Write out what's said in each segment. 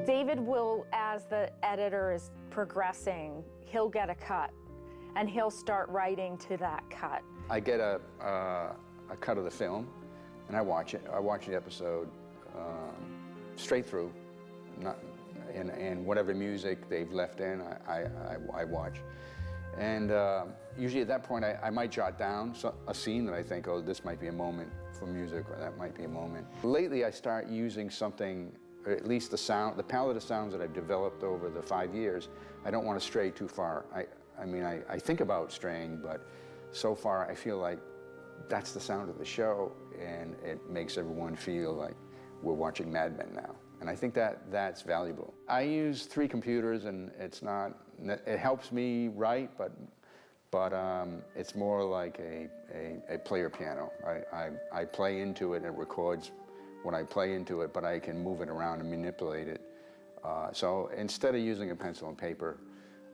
David will, as the editor is progressing, he'll get a cut, and he'll start writing to that cut. I get a cut of the film, and I watch it. I watch the episode straight through, and whatever music they've left in, I watch. And usually at that point, I might jot down a scene that I think, oh, this might be a moment for music, or that might be a moment. Lately, I start using something, or at least the palette of sounds that I've developed over the 5 years. I don't want to stray too far. I mean, I think about straying, but so far I feel like that's the sound of the show, and it makes everyone feel like we're watching Mad Men now. And I think that's valuable. I use 3 computers, and it helps me write, but it's more like a player piano. I play into it, and it records when I play into it, but I can move it around and manipulate it. So instead of using a pencil and paper,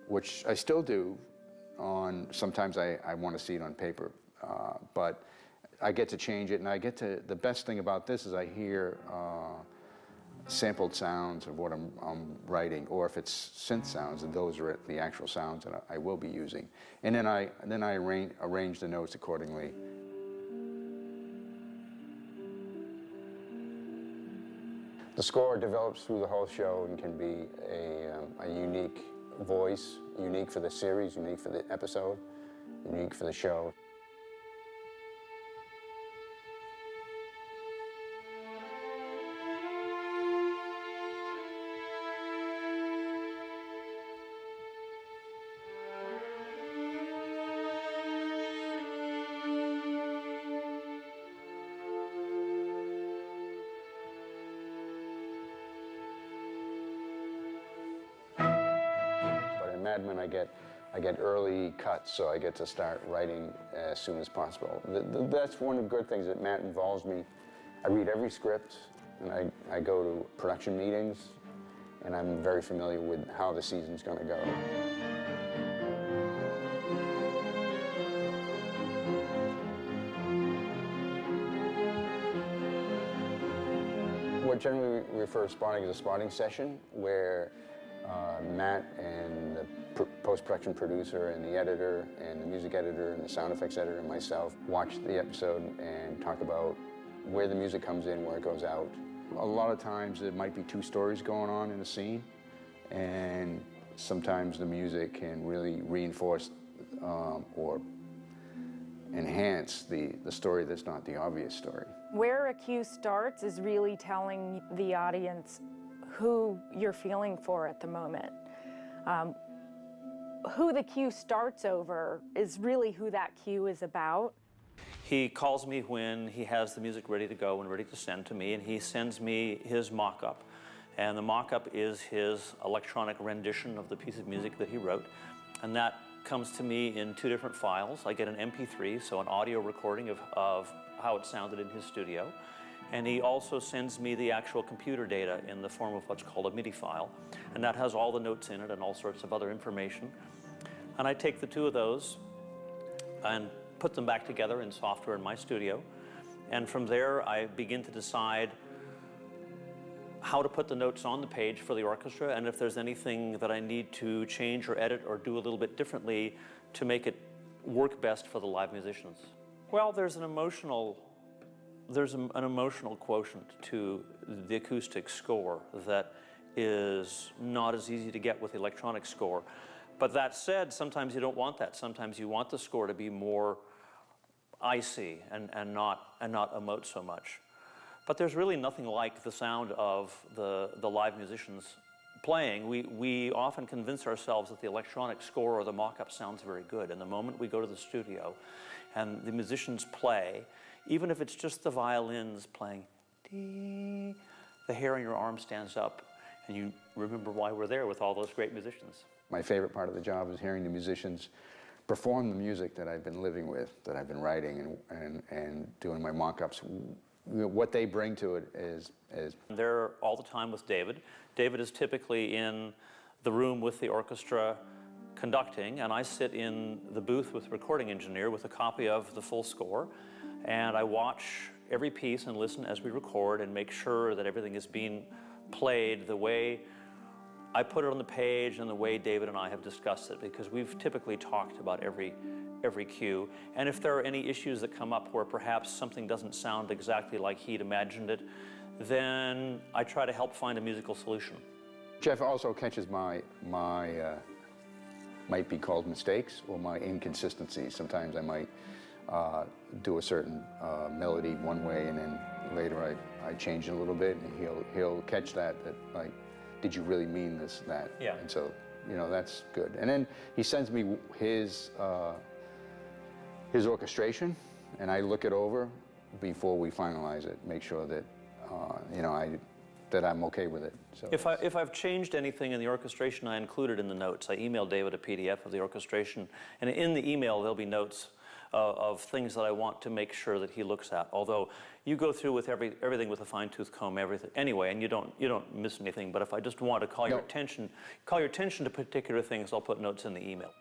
which I still do, sometimes I want to see it on paper, but I get to change it, and the best thing about this is I hear sampled sounds of what I'm writing, or if it's synth sounds, and those are the actual sounds that I will be using. And then I arrange the notes accordingly. The score develops through the whole show and can be a unique voice, unique for the series, unique for the episode, unique for the show. Mad Men, I get early cuts, so I get to start writing as soon as possible. That's one of the good things that Matt involves me. I read every script, and I go to production meetings, and I'm very familiar with how the season's going to go. What generally we refer to spotting as a spotting session, where Matt and the post-production producer and the editor and the music editor and the sound effects editor and myself watch the episode and talk about where the music comes in, where it goes out. A lot of times there might be 2 stories going on in a scene, and sometimes the music can really reinforce or enhance the story that's not the obvious story. Where a cue starts is really telling the audience who you're feeling for at the moment. Who the cue starts over is really who that cue is about. He calls me when he has the music ready to go and ready to send to me, and he sends me his mock-up. And the mock-up is his electronic rendition of the piece of music that he wrote. And that comes to me in 2 different files. I get an MP3, so an audio recording of how it sounded in his studio. And he also sends me the actual computer data in the form of what's called a MIDI file. And that has all the notes in it and all sorts of other information. And I take the 2 of those and put them back together in software in my studio. And from there, I begin to decide how to put the notes on the page for the orchestra, and if there's anything that I need to change or edit or do a little bit differently to make it work best for the live musicians. Well, there's an emotional quotient to the acoustic score that is not as easy to get with the electronic score. But that said, sometimes you don't want that. Sometimes you want the score to be more icy and not emote so much. But there's really nothing like the sound of the live musicians playing. We often convince ourselves that the electronic score or the mock-up sounds very good. And the moment we go to the studio and the musicians play, even if it's just the violins playing, dee, the hair on your arm stands up, and you remember why we're there with all those great musicians. My favorite part of the job is hearing the musicians perform the music that I've been living with, that I've been writing and doing my mock-ups. What they bring to it is... They're all the time with David. David is typically in the room with the orchestra conducting, and I sit in the booth with the recording engineer with a copy of the full score, and I watch every piece and listen as we record and make sure that everything is being played the way I put it on the page and the way David and I have discussed it, because we've typically talked about every cue. And if there are any issues that come up where perhaps something doesn't sound exactly like he'd imagined it, then I try to help find a musical solution. Jeff also catches my might be called mistakes or my inconsistencies. Sometimes I might do a certain melody one way, and then later I change it a little bit, and he'll catch that like, did you really mean this, that? Yeah. And so, you know, that's good. And then he sends me his orchestration, and I look it over before we finalize it, make sure that you know, that I'm okay with it. So if I've changed anything in the orchestration, I include it in the notes. I emailed David a PDF of the orchestration, and in the email there'll be notes of things that I want to make sure that he looks at. Although you go through with everything with a fine-tooth comb, everything anyway, and you don't miss anything. But if I just want to call your attention to particular things, I'll put notes in the email.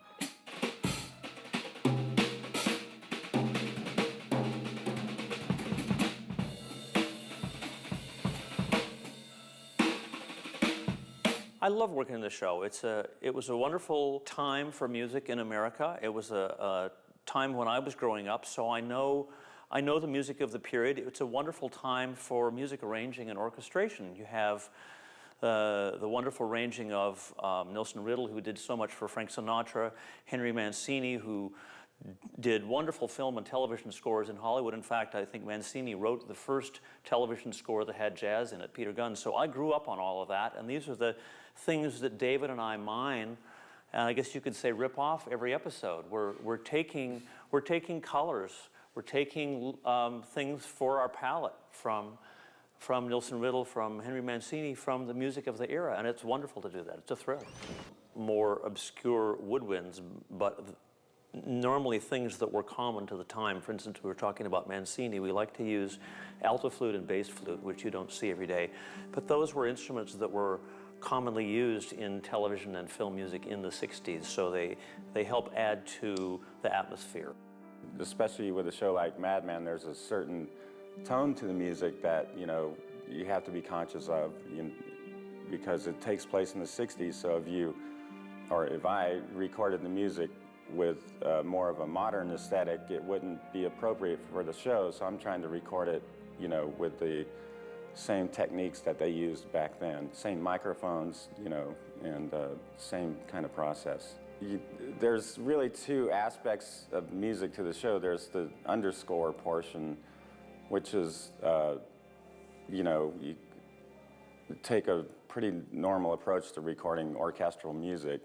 I love working on the show. It was a wonderful time for music in America. It was a time when I was growing up, so I know the music of the period. It's a wonderful time for music arranging and orchestration. You have the wonderful arranging of Nelson Riddle, who did so much for Frank Sinatra, Henry Mancini, who did wonderful film and television scores in Hollywood. In fact, I think Mancini wrote the first television score that had jazz in it, Peter Gunn. So I grew up on all of that, and these are the things that David and I mine, and I guess you could say rip off every episode. We're taking colors, we're taking things for our palette from Nelson Riddle, from Henry Mancini, from the music of the era, and it's wonderful to do that. It's a thrill. More obscure woodwinds, but normally things that were common to the time. For instance, we were talking about Mancini. We like to use alto flute and bass flute, which you don't see every day. But those were instruments that were commonly used in television and film music in the 60s, so they help add to the atmosphere. Especially with a show like Mad Men, there's a certain tone to the music that, you know, you have to be conscious of, because it takes place in the 60s. So if I recorded the music with more of a modern aesthetic, it wouldn't be appropriate for the show. So I'm trying to record it, you know, with the same techniques that they used back then, same microphones, you know, and same kind of process. There's really two aspects of music to the show. There's the underscore portion, which is, you know, you take a pretty normal approach to recording orchestral music,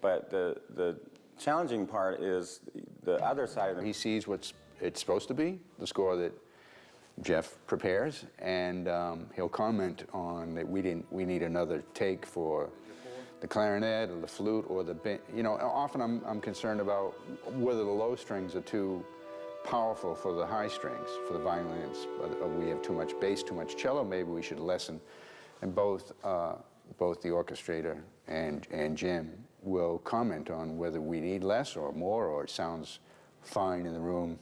but the challenging part is the other side of it. he sees what it's supposed to be, the score that Jeff prepares, and he'll comment on that we need another take for the clarinet or the flute or the, you know, often I'm concerned about whether the low strings are too powerful for the high strings, for the violins, or we have too much bass, too much cello, maybe we should lessen. And both the orchestrator and Jim will comment on whether we need less or more, or it sounds fine in the room.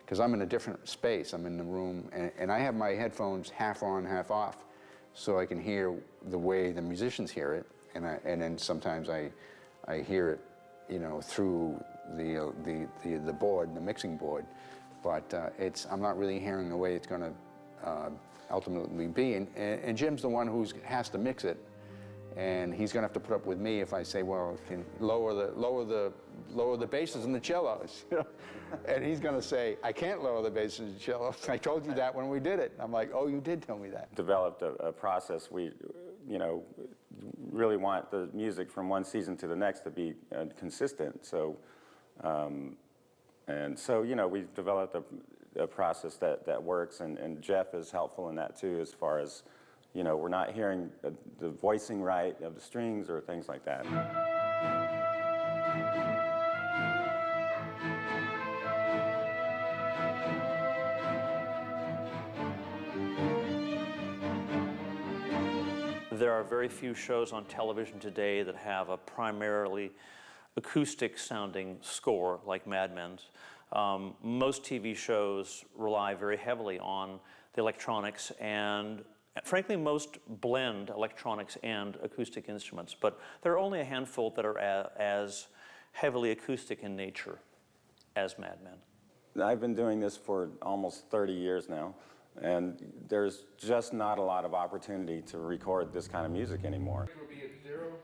Because I'm in a different space. I'm in the room, and I have my headphones half on, half off, so I can hear the way the musicians hear it, and then sometimes I hear it, you know, through the board, the mixing board, but I'm not really hearing the way it's going to ultimately be. And Jim's the one who has to mix it, and he's going to have to put up with me if I say, well, can lower the basses and the cellos, you know? And he's going to say, I can't lower the basses and cellos. I told you that when we did it. I'm like, oh, you did tell me that. Developed a process. We, you know, really want the music from one season to the next to be consistent. So, and so, you know, we've developed a process that works, and Jeff is helpful in that too, as far as, you know, we're not hearing the voicing right of the strings or things like that. There are very few shows on television today that have a primarily acoustic sounding score like Mad Men's. Most TV shows rely very heavily on the electronics, and Frankly, most blend electronics and acoustic instruments, but there are only a handful that are as heavily acoustic in nature as Mad Men. I've been doing this for almost 30 years now, and there's just not a lot of opportunity to record this kind of music anymore. Will be at 0.